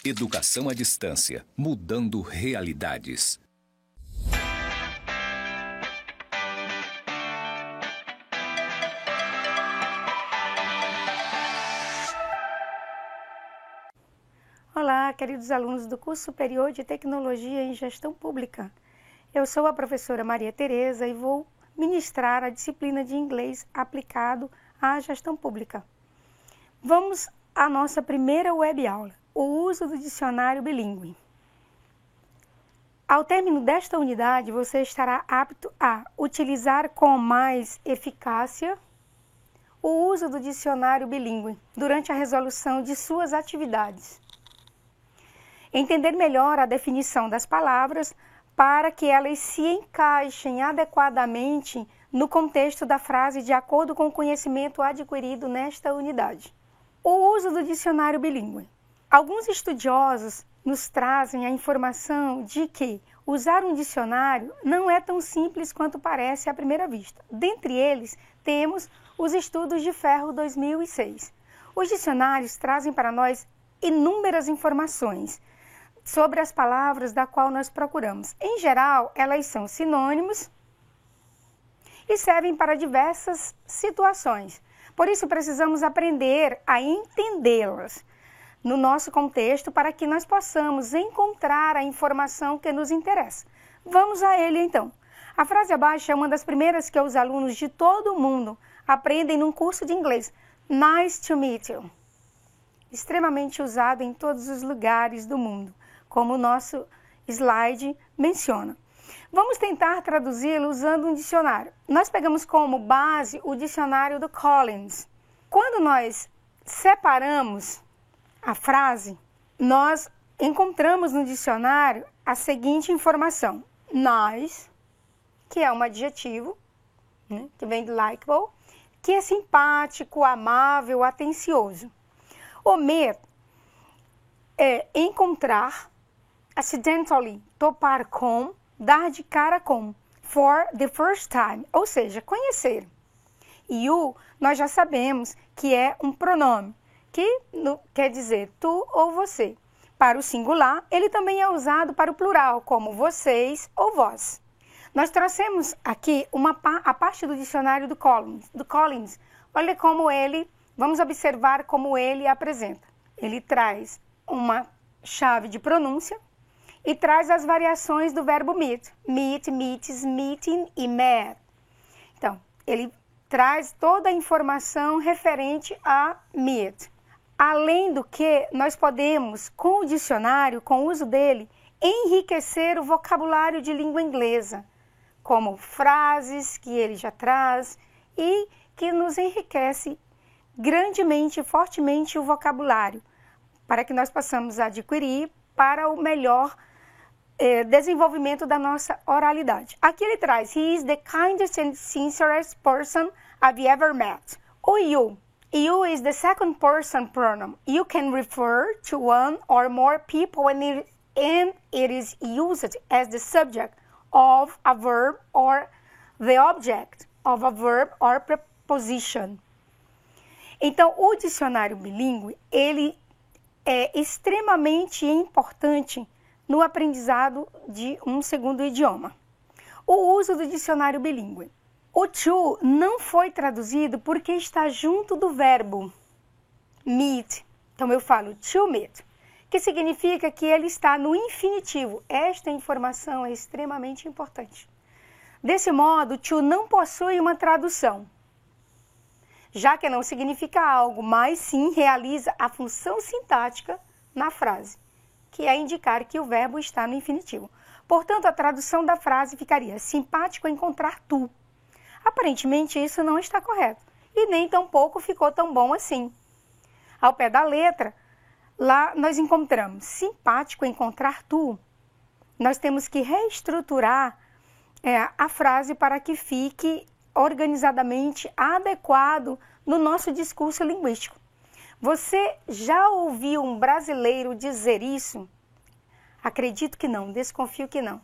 Educação à distância, mudando realidades. Olá, queridos alunos do curso superior de Tecnologia em Gestão Pública. Eu sou a professora Maria Tereza e vou ministrar a disciplina de inglês aplicado à gestão pública. Vamos à nossa primeira web aula, o uso do dicionário bilíngue. Ao término desta unidade, você estará apto a utilizar com mais eficácia o uso do dicionário bilíngue durante a resolução de suas atividades. Entender melhor a definição das palavras para que elas se encaixem adequadamente no contexto da frase de acordo com o conhecimento adquirido nesta unidade. O uso do dicionário bilíngue. Alguns estudiosos nos trazem a informação de que usar um dicionário não é tão simples quanto parece à primeira vista. Dentre eles, temos os estudos de Ferro 2006. Os dicionários trazem para nós inúmeras informações sobre as palavras da qual nós procuramos. Em geral, elas são sinônimos e servem para diversas situações. Por isso, precisamos aprender a entendê-las no nosso contexto para que nós possamos encontrar a informação que nos interessa. Vamos a ele, então. A frase abaixo é uma das primeiras que os alunos de todo o mundo aprendem num curso de inglês. Nice to meet you. Extremamente usado em todos os lugares do mundo, como o nosso slide menciona. Vamos tentar traduzi-lo usando um dicionário. Nós pegamos como base o dicionário do Collins. Quando nós separamos a frase, nós encontramos no dicionário a seguinte informação. Nice, que é um adjetivo, né, que vem de likeable, que é simpático, amável, atencioso. O meet é encontrar, accidentally, topar com, dar de cara com, for the first time, ou seja, conhecer. You, nós já sabemos que é um pronome, que quer dizer tu ou você. Para o singular, ele também é usado para o plural, como vocês ou vós. Nós trouxemos aqui a parte do dicionário do Collins. Olha como vamos observar como ele apresenta. Ele traz uma chave de pronúncia e traz as variações do verbo meet. Meet, meets, meeting e met. Então, ele traz toda a informação referente a meet. Além do que, nós podemos, com o dicionário, com o uso dele, enriquecer o vocabulário de língua inglesa, como frases que ele já traz e que nos enriquece grandemente e fortemente o vocabulário, para que nós possamos adquirir para o melhor desenvolvimento da nossa oralidade. Aqui ele traz, he is the kindest and sincerest person I've ever met. O you. You is the second person pronoun. You can refer to one or more people and it is used as the subject of a verb or the object of a verb or preposition. Então, o dicionário bilíngue, ele é extremamente importante no aprendizado de um segundo idioma. O uso do dicionário bilíngue. O to não foi traduzido porque está junto do verbo meet. Então, eu falo to meet, que significa que ele está no infinitivo. Esta informação é extremamente importante. Desse modo, to não possui uma tradução, já que não significa algo, mas sim realiza a função sintática na frase, que é indicar que o verbo está no infinitivo. Portanto, a tradução da frase ficaria simpático encontrar tu. Aparentemente, isso não está correto, e nem tampouco ficou tão bom assim. Ao pé da letra, lá nós encontramos simpático encontrar tu. Nós temos que reestruturar a frase para que fique organizadamente adequado no nosso discurso linguístico. Você já ouviu um brasileiro dizer isso? Acredito que não, desconfio que não.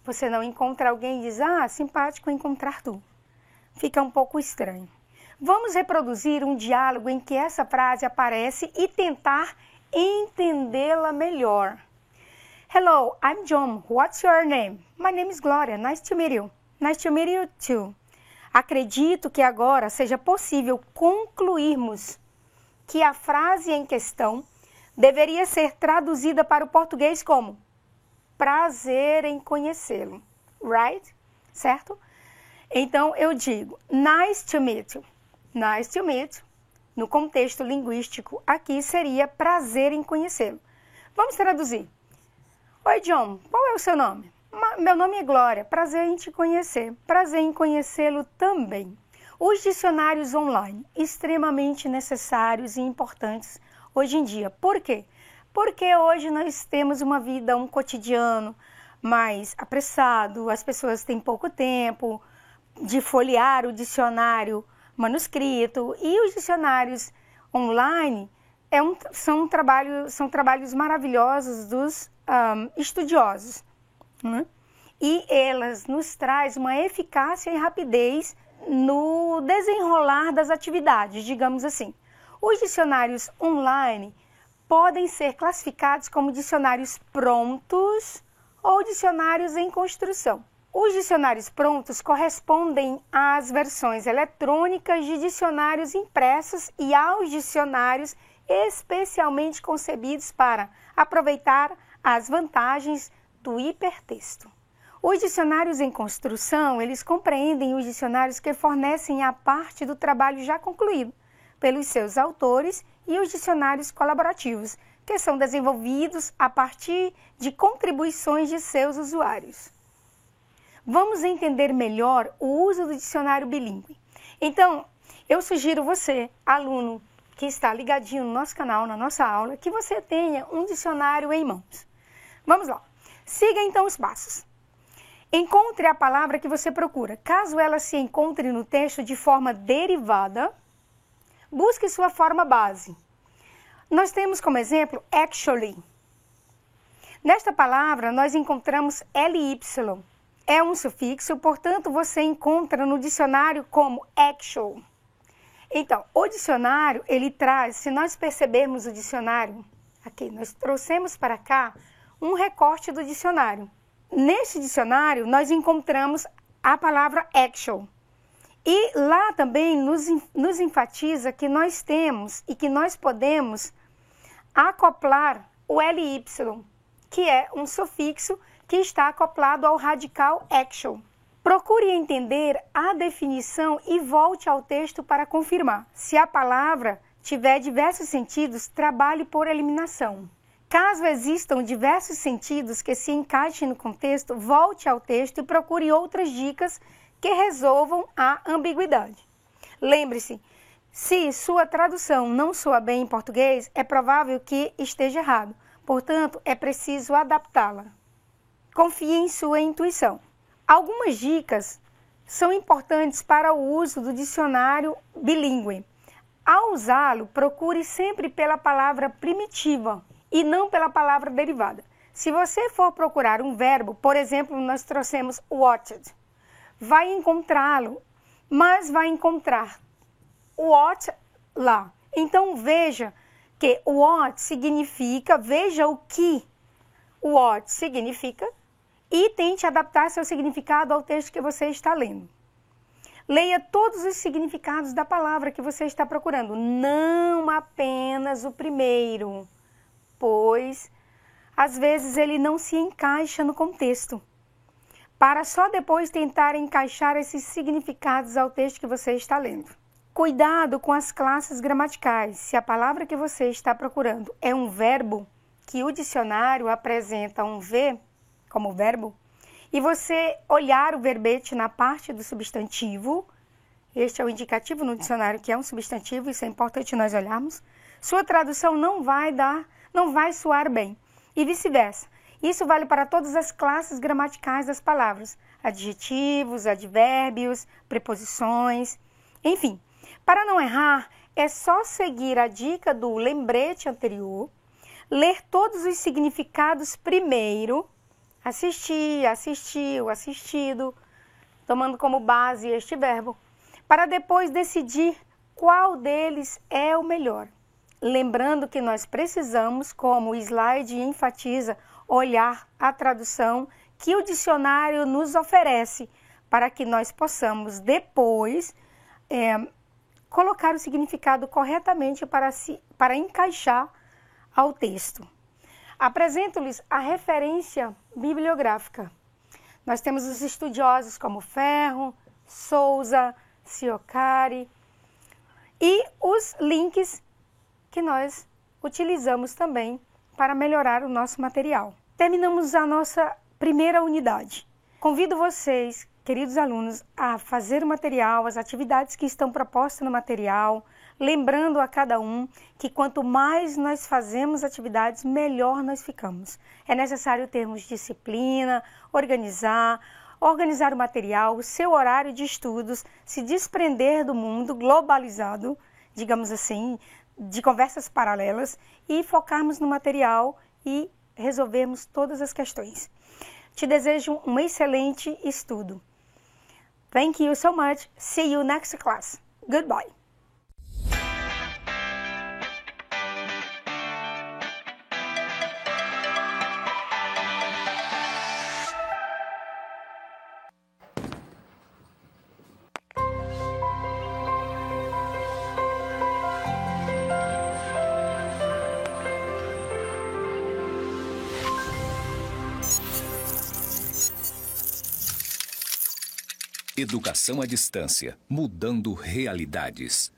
Você não encontra alguém e diz, simpático encontrar tu. Fica um pouco estranho. Vamos reproduzir um diálogo em que essa frase aparece e tentar entendê-la melhor. Hello, I'm John. What's your name? My name is Gloria. Nice to meet you. Nice to meet you too. Acredito que agora seja possível concluirmos que a frase em questão deveria ser traduzida para o português como prazer em conhecê-lo. Right? Certo? Então, eu digo, nice to meet you. Nice to meet you. No contexto linguístico, aqui seria prazer em conhecê-lo. Vamos traduzir. Oi, John, qual é o seu nome? Meu nome é Glória, prazer em te conhecer. Prazer em conhecê-lo também. Os dicionários online, extremamente necessários e importantes hoje em dia. Por quê? Porque hoje nós temos uma vida, um cotidiano mais apressado, as pessoas têm pouco tempo de folhear o dicionário manuscrito, e os dicionários online são trabalhos maravilhosos dos estudiosos, né? E elas nos trazem uma eficácia e rapidez no desenrolar das atividades, digamos assim. Os dicionários online podem ser classificados como dicionários prontos ou dicionários em construção. Os dicionários prontos correspondem às versões eletrônicas de dicionários impressos e aos dicionários especialmente concebidos para aproveitar as vantagens do hipertexto. Os dicionários em construção, eles compreendem os dicionários que fornecem a parte do trabalho já concluído pelos seus autores, e os dicionários colaborativos, que são desenvolvidos a partir de contribuições de seus usuários. Vamos entender melhor o uso do dicionário bilíngue. Então, eu sugiro você, aluno que está ligadinho no nosso canal, na nossa aula, que você tenha um dicionário em mãos. Vamos lá. Siga então os passos. Encontre a palavra que você procura. Caso ela se encontre no texto de forma derivada, busque sua forma base. Nós temos como exemplo actually. Nesta palavra, nós encontramos ly. É um sufixo, portanto, você encontra no dicionário como actual. Então, o dicionário, ele traz, se nós percebermos o dicionário, aqui, nós trouxemos para cá um recorte do dicionário. Neste dicionário, nós encontramos a palavra actual. E lá também nos enfatiza que nós temos e que nós podemos acoplar o ly, que é um sufixo que está acoplado ao radical actual. Procure entender a definição e volte ao texto para confirmar. Se a palavra tiver diversos sentidos, trabalhe por eliminação. Caso existam diversos sentidos que se encaixem no contexto, volte ao texto e procure outras dicas que resolvam a ambiguidade. Lembre-se, se sua tradução não soa bem em português, é provável que esteja errado. Portanto, é preciso adaptá-la. Confie em sua intuição. Algumas dicas são importantes para o uso do dicionário bilíngue. Ao usá-lo, procure sempre pela palavra primitiva e não pela palavra derivada. Se você for procurar um verbo, por exemplo, nós trouxemos watched, vai encontrá-lo, mas vai encontrar what lá. Então, veja que what significa, veja o que what significa e tente adaptar seu significado ao texto que você está lendo. Leia todos os significados da palavra que você está procurando, não apenas o primeiro, pois às vezes ele não se encaixa no contexto, para só depois tentar encaixar esses significados ao texto que você está lendo. Cuidado com as classes gramaticais. Se a palavra que você está procurando é um verbo, que o dicionário apresenta um V como verbo, e você olhar o verbete na parte do substantivo, este é o indicativo no dicionário que é um substantivo, isso é importante nós olharmos, sua tradução não vai soar bem, e vice-versa. Isso vale para todas as classes gramaticais das palavras, adjetivos, advérbios, preposições, enfim. Para não errar, é só seguir a dica do lembrete anterior, ler todos os significados primeiro, assistir, assistiu, assistido, tomando como base este verbo, para depois decidir qual deles é o melhor. lembrando que nós precisamos, como o slide enfatiza, olhar a tradução que o dicionário nos oferece para que nós possamos depois colocar o significado corretamente para encaixar ao texto. Apresento-lhes a referência bibliográfica. Nós temos os estudiosos como Ferro, Souza, Ciocari e os links que nós utilizamos também para melhorar o nosso material. Terminamos a nossa primeira unidade. Convido vocês, queridos alunos, a fazer o material, as atividades que estão propostas no material, lembrando a cada um que quanto mais nós fazemos atividades, melhor nós ficamos. É necessário termos disciplina, organizar o material, o seu horário de estudos, se desprender do mundo globalizado, digamos assim, de conversas paralelas e focarmos no material e resolvermos todas as questões. Te desejo um excelente estudo. Thank you so much. See you next class. Goodbye. Educação à distância, mudando realidades.